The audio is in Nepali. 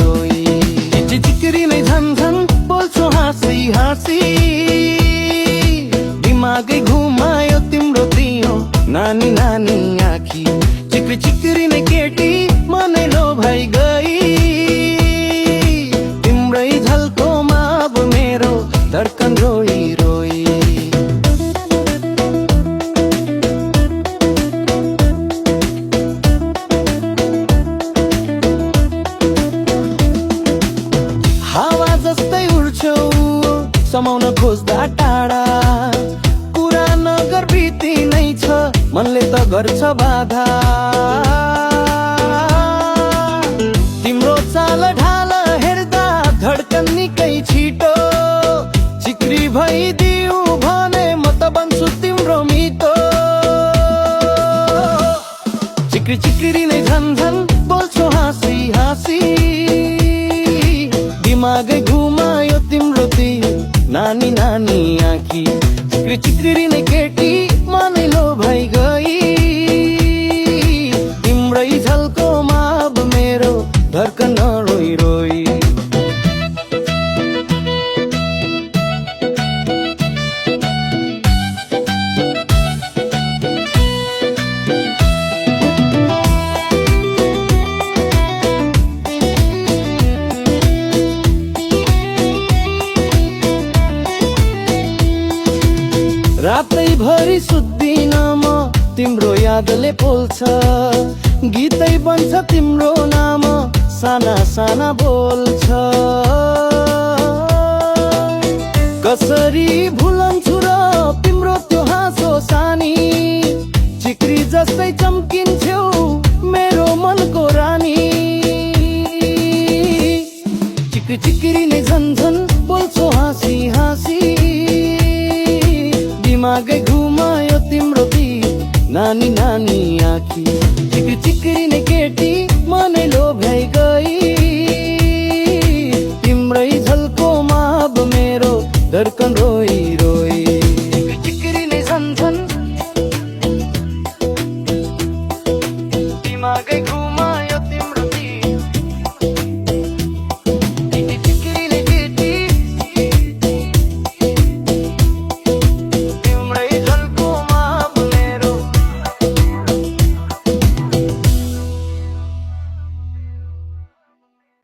रोई चिकरी नै झन झन बोल्छौ हाँसी हाँसी दिमागै घुमायो तिम्रो दियो नानी नानी आँखी चिक्री चिक्री नै केटी मनै लोभाइ गई तिम्रै झल्कोमा अब मेरो धड्कन रोई रोई हावा जस्तै उड्छौ समाउन खोज्दा टाढा कुरा नगर बिति नै छ मनले त गर्छ बाधा तिम्रो चाल ढाल हेर्दा धड्कन निकै छिटो चिक्री भइदिउ भने म त बन्छु तिम्रो मितो चिक्री चिक्री नै झन झन बोल्छौ हाँसी हाँसी दिमागै घुमायो तिम्रो दियो नानी नानी आँखी चिक्री चिक्री नै केटी मनै लोभाइ गई तिम्रै झल्कोमा अब मेरो धड्कन रोई रोई रातै भरि सुत्दिन म तिम्रो यादले पोल्छ गीतै बन्छ तिम्रो नाम साना साना बोल्छ कसरी भुलन्छु र तिम्रो त्यो हाँसो सानी चिक्री जस्तै चम्किन्छौ मेरो मनको रानी चिक्री चिक्री नै झन झन बोल्छौ हाँसी हाँसी दिमागै घुमायो तिम्रो दियो नानी नानी